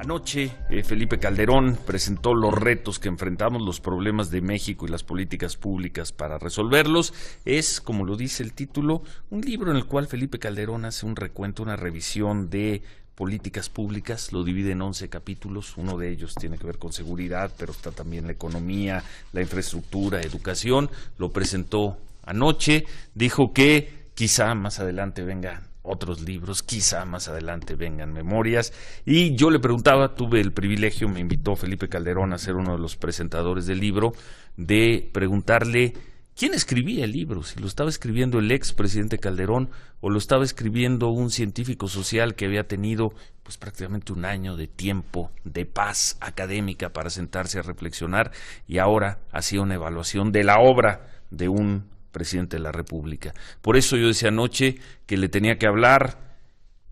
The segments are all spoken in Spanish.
Anoche, Felipe Calderón presentó los retos que enfrentamos, los problemas de México y las políticas públicas para resolverlos. Es, como lo dice el título, un libro en el cual Felipe Calderón hace un recuento, una revisión de políticas públicas, lo divide en 11 capítulos, uno de ellos tiene que ver con seguridad, pero está también la economía, la infraestructura, educación. Lo presentó anoche, dijo que quizá más adelante vengan otros libros, quizá más adelante vengan memorias, y yo le preguntaba, tuve el privilegio, me invitó Felipe Calderón a ser uno de los presentadores del libro, de preguntarle quién escribía el libro, si lo estaba escribiendo el ex presidente Calderón o lo estaba escribiendo un científico social que había tenido pues prácticamente un año de tiempo, de paz académica para sentarse a reflexionar, y ahora hacía una evaluación de la obra de un presidente de la República. Por eso yo decía anoche que le tenía que hablar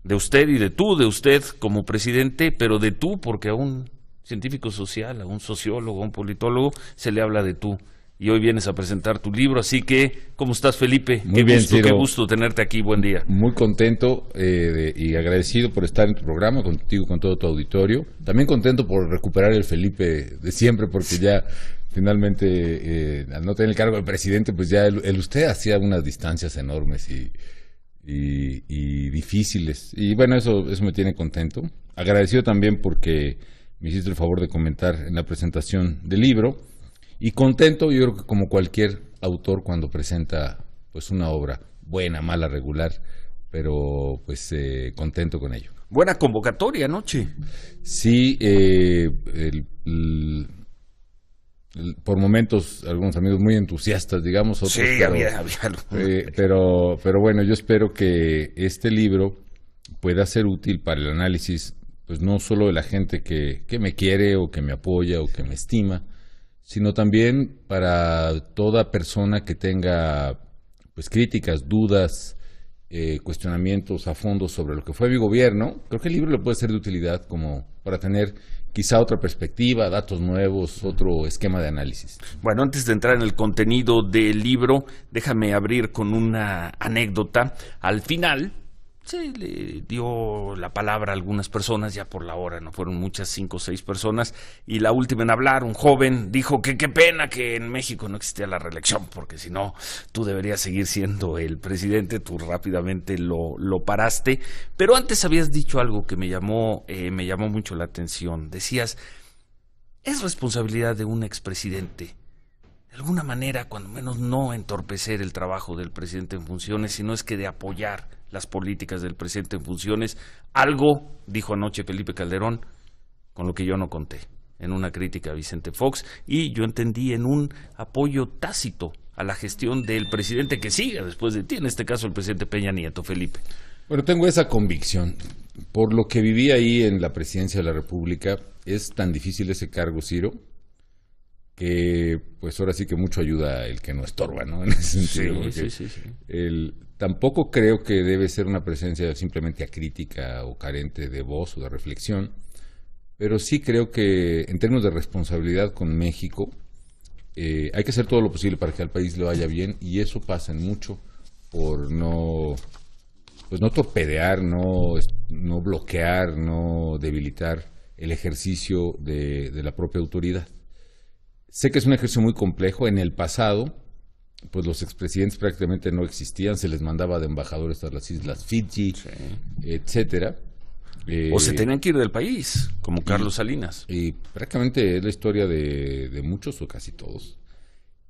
de usted y de usted como presidente, pero de tú porque a un científico social, a un sociólogo, a un politólogo se le habla de tú. Y hoy vienes a presentar tu libro, así que, ¿cómo estás, Felipe? Muy bien, Ciro. Qué gusto tenerte aquí, buen día. Muy contento y agradecido por estar en tu programa, contigo, con todo tu auditorio. También contento por recuperar el Felipe de siempre, porque ya finalmente, al no tener el cargo de presidente, pues ya el usted hacía unas distancias enormes y difíciles. Y bueno, eso me tiene contento. Agradecido también porque me hiciste el favor de comentar en la presentación del libro. Y contento, yo creo que como cualquier autor cuando presenta pues una obra buena, mala, regular, pero pues contento con ello. Buena convocatoria anoche. Sí, por momentos algunos amigos muy entusiastas, digamos, otros. Sí, pero bueno, yo espero que este libro pueda ser útil para el análisis, pues no solo de la gente que me quiere o que me apoya o que me estima, sino también para toda persona que tenga pues críticas, dudas, cuestionamientos a fondo sobre lo que fue mi gobierno. Creo que el libro le puede ser de utilidad como para tener quizá otra perspectiva, datos nuevos, otro esquema de análisis. Bueno, antes de entrar en el contenido del libro, déjame abrir con una anécdota. Al final se le dio la palabra a algunas personas, ya por la hora, no fueron muchas, 5 o 6 personas, y la última en hablar, un joven, dijo que qué pena que en México no existía la reelección, porque si no, tú deberías seguir siendo el presidente. Tú rápidamente lo paraste, pero antes habías dicho algo que me llamó mucho la atención. Decías, es responsabilidad de un expresidente, de alguna manera, cuando menos, no entorpecer el trabajo del presidente en funciones, sino es que de apoyar las políticas del presidente en funciones. Algo dijo anoche Felipe Calderón con lo que yo no conté, en una crítica a Vicente Fox, y yo entendí en un apoyo tácito a la gestión del presidente que siga después de ti, en este caso el presidente Peña Nieto. Felipe. Bueno, tengo esa convicción. Por lo que viví ahí en la presidencia de la República, es tan difícil ese cargo, Ciro, que pues ahora sí que mucho ayuda el que no estorba, ¿no? En ese sentido. Sí. Tampoco creo que debe ser una presencia simplemente acrítica o carente de voz o de reflexión, pero sí creo que en términos de responsabilidad con México, hay que hacer todo lo posible para que al país le vaya bien, y eso pasa en mucho por no torpedear, no bloquear, no debilitar el ejercicio de la propia autoridad. Sé que es un ejercicio muy complejo. En el pasado, pues los expresidentes prácticamente no existían, se les mandaba de embajadores a las islas Fiji, sí, etcétera. O se tenían que ir del país, como Carlos Salinas. Y prácticamente es la historia de muchos o casi todos.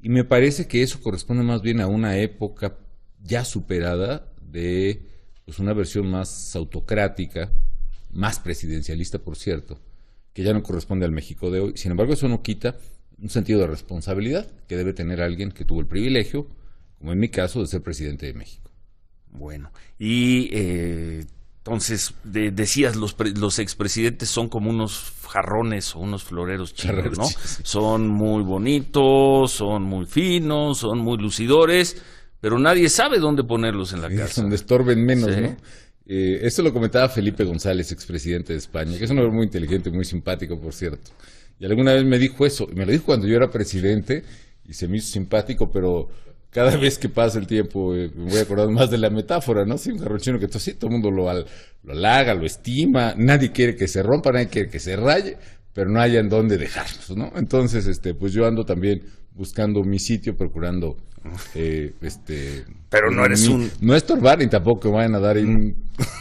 Y me parece que eso corresponde más bien a una época ya superada de pues una versión más autocrática, más presidencialista, por cierto, que ya no corresponde al México de hoy. Sin embargo, eso no quita un sentido de responsabilidad que debe tener alguien que tuvo el privilegio, como en mi caso, de ser presidente de México. Bueno, y entonces decías, los expresidentes son como unos jarrones o unos floreros chinos, ¿no? Son muy bonitos, son muy finos, son muy lucidores, pero nadie sabe dónde ponerlos en la casa. Donde estorben menos, sí, ¿no? Esto lo comentaba Felipe González, expresidente de España, que es un hombre muy inteligente, muy simpático, por cierto. Y alguna vez me dijo eso, me lo dijo cuando yo era presidente, y se me hizo simpático, pero cada vez que pasa el tiempo me voy acordando más de la metáfora, ¿no? Sí, un jarrón chino que todo el mundo lo halaga, lo estima, nadie quiere que se rompa, nadie quiere que se raye, pero no hay en dónde dejarlos, ¿no? Entonces, pues yo ando también buscando mi sitio, procurando pero no eres no estorbar ni tampoco me vayan a dar ahí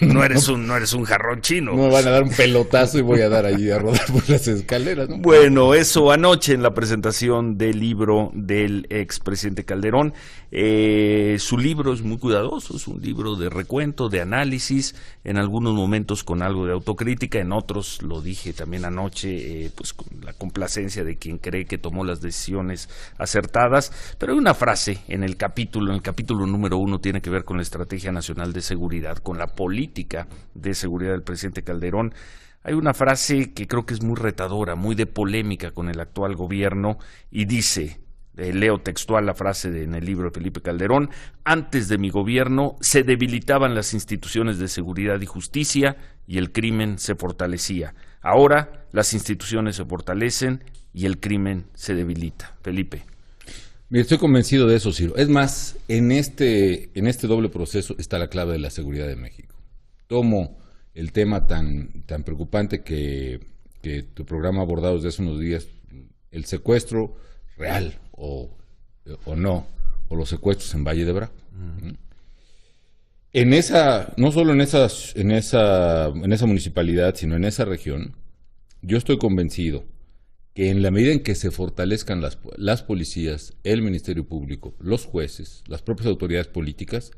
no eres un jarrón chino. No me van a dar un pelotazo y voy a dar allí a rodar por las escaleras, ¿no? Bueno, eso anoche en la presentación del libro del expresidente Calderón. Su libro es muy cuidadoso, es un libro de recuento, de análisis, en algunos momentos con algo de autocrítica, en otros, lo dije también anoche, pues con la complacencia de quien cree que tomó las decisiones acertadas. Pero hay una frase en el capítulo número 1, tiene que ver con la Estrategia Nacional de Seguridad, con la política de seguridad del presidente Calderón. Hay una frase que creo que es muy retadora, muy de polémica con el actual gobierno, y dice, leo textual la frase en el libro de Felipe Calderón: antes de mi gobierno se debilitaban las instituciones de seguridad y justicia y el crimen se fortalecía. Ahora las instituciones se fortalecen y el crimen se debilita. Felipe. Mira, estoy convencido de eso, Ciro. Es más, en este doble proceso está la clave de la seguridad de México. Tomo el tema tan preocupante que tu programa ha abordado desde hace unos días, el secuestro real o no, o los secuestros en Valle de Bravo. No solo en esa municipalidad, sino en esa región, yo estoy convencido que en la medida en que se fortalezcan las policías, el Ministerio Público, los jueces, las propias autoridades políticas,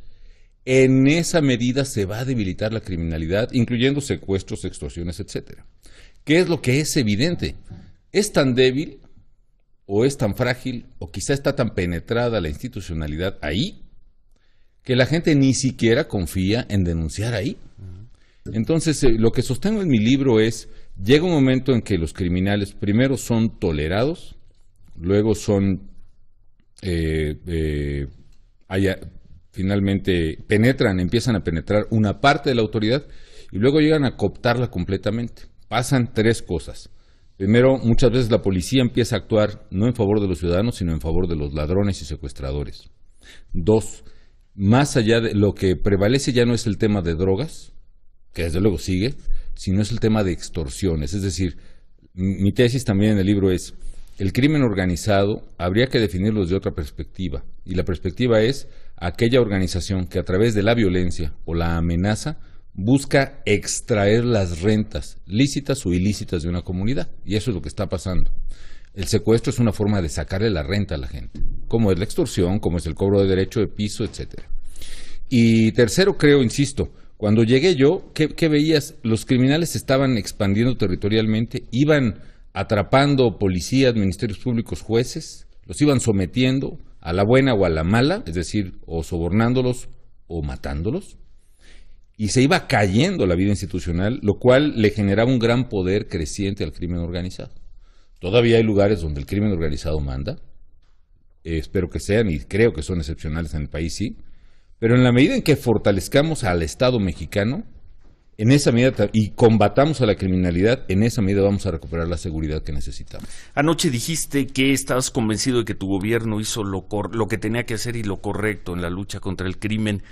en esa medida se va a debilitar la criminalidad, incluyendo secuestros, extorsiones, etcétera. ¿Qué es lo que es evidente? Es tan débil, o es tan frágil, o quizá está tan penetrada la institucionalidad ahí, que la gente ni siquiera confía en denunciar ahí. Entonces, lo que sostengo en mi libro es: llega un momento en que los criminales primero son tolerados, luego son finalmente empiezan a penetrar una parte de la autoridad y luego llegan a cooptarla completamente. Pasan tres cosas. Primero, muchas veces la policía empieza a actuar no en favor de los ciudadanos, sino en favor de los ladrones y secuestradores. Dos, más allá de lo que prevalece ya no es el tema de drogas, que desde luego sigue, sino es el tema de extorsiones. Es decir, mi tesis también en el libro es: el crimen organizado habría que definirlo desde otra perspectiva, y la perspectiva es aquella organización que a través de la violencia o la amenaza busca extraer las rentas lícitas o ilícitas de una comunidad, y eso es lo que está pasando. El secuestro es una forma de sacarle la renta a la gente, como es la extorsión, como es el cobro de derecho de piso, etcétera. Y tercero, creo, insisto, cuando llegué yo, ¿qué veías? Los criminales se estaban expandiendo territorialmente, iban atrapando policías, ministerios públicos, jueces, los iban sometiendo a la buena o a la mala, es decir, o sobornándolos o matándolos, y se iba cayendo la vida institucional, lo cual le generaba un gran poder creciente al crimen organizado. Todavía hay lugares donde el crimen organizado manda, espero que sean, y creo que son excepcionales en el país, sí, pero en la medida en que fortalezcamos al Estado mexicano, en esa medida, y combatamos a la criminalidad, en esa medida vamos a recuperar la seguridad que necesitamos. Anoche dijiste que estabas convencido de que tu gobierno hizo lo que tenía que hacer y lo correcto en la lucha contra el crimen.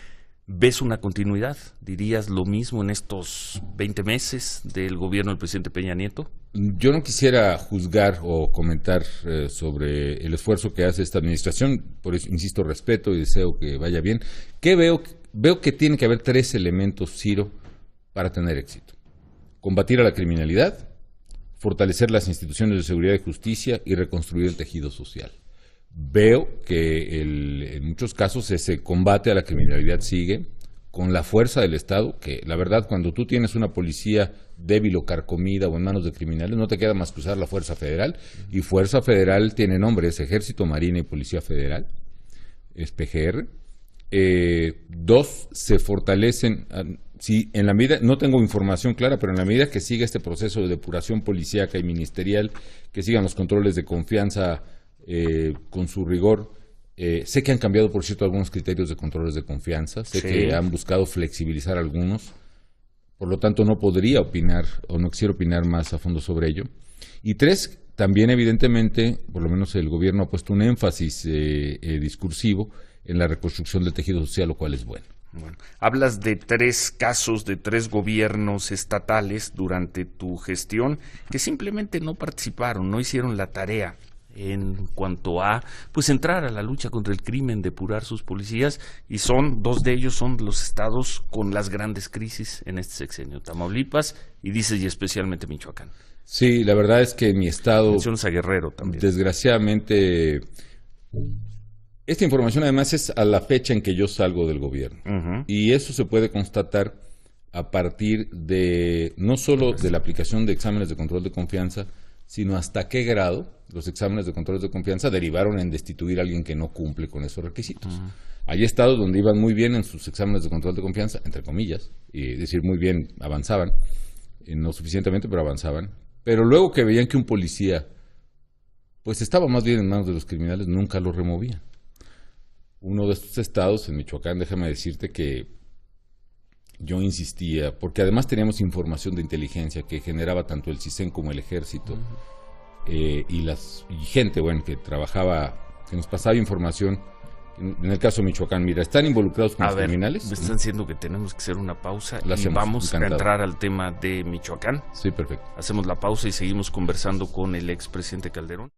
¿Ves una continuidad? ¿Dirías lo mismo en estos 20 meses del gobierno del presidente Peña Nieto? Yo no quisiera juzgar o comentar sobre el esfuerzo que hace esta administración, por eso insisto, respeto y deseo que vaya bien. ¿Qué veo? Veo que tiene que haber tres elementos, Ciro, para tener éxito: combatir a la criminalidad, fortalecer las instituciones de seguridad y justicia y reconstruir el tejido social. Veo que en muchos casos ese combate a la criminalidad sigue con la fuerza del Estado, que la verdad, cuando tú tienes una policía débil o carcomida o en manos de criminales, no te queda más que usar la Fuerza Federal, y Fuerza Federal tiene nombre, es Ejército, Marina y Policía Federal, es PGR. Dos, se fortalecen, sí, en la medida, no tengo información clara, pero en la medida que siga este proceso de depuración policíaca y ministerial, que sigan los controles de confianza con su rigor. Sé que han cambiado, por cierto, algunos criterios de controles de confianza, sé que han buscado flexibilizar algunos, por lo tanto no podría opinar o no quisiera opinar más a fondo sobre ello. Y tres, también evidentemente, por lo menos el gobierno ha puesto un énfasis discursivo en la reconstrucción del tejido social, lo cual es bueno. Bueno, hablas de 3 casos de 3 gobiernos estatales durante tu gestión que simplemente no participaron, no hicieron la tarea en cuanto a pues entrar a la lucha contra el crimen, depurar sus policías, y 2 de ellos son los estados con las grandes crisis en este sexenio, Tamaulipas y dices y especialmente Michoacán. Sí, la verdad es que mi estado, mencionas a Guerrero también. Desgraciadamente, esta información además es a la fecha en que yo salgo del gobierno. Y eso se puede constatar a partir de no solo de la aplicación de exámenes de control de confianza, sino hasta qué grado los exámenes de control de confianza derivaron en destituir a alguien que no cumple con esos requisitos. Hay estados donde iban muy bien en sus exámenes de control de confianza, entre comillas, y decir muy bien, avanzaban, no suficientemente, pero avanzaban. Pero luego que veían que un policía pues estaba más bien en manos de los criminales, nunca lo removían. Uno de estos estados, en Michoacán, déjame decirte que yo insistía, porque además teníamos información de inteligencia que generaba tanto el CISEN como el ejército, y gente, bueno, que trabajaba, que nos pasaba información. En el caso de Michoacán, mira, están involucrados con los criminales. Me están diciendo que tenemos que hacer una pausa y hacemos, vamos encantado. a entrar al tema de Michoacán. Sí, perfecto. Hacemos la pausa y seguimos conversando con el expresidente Calderón.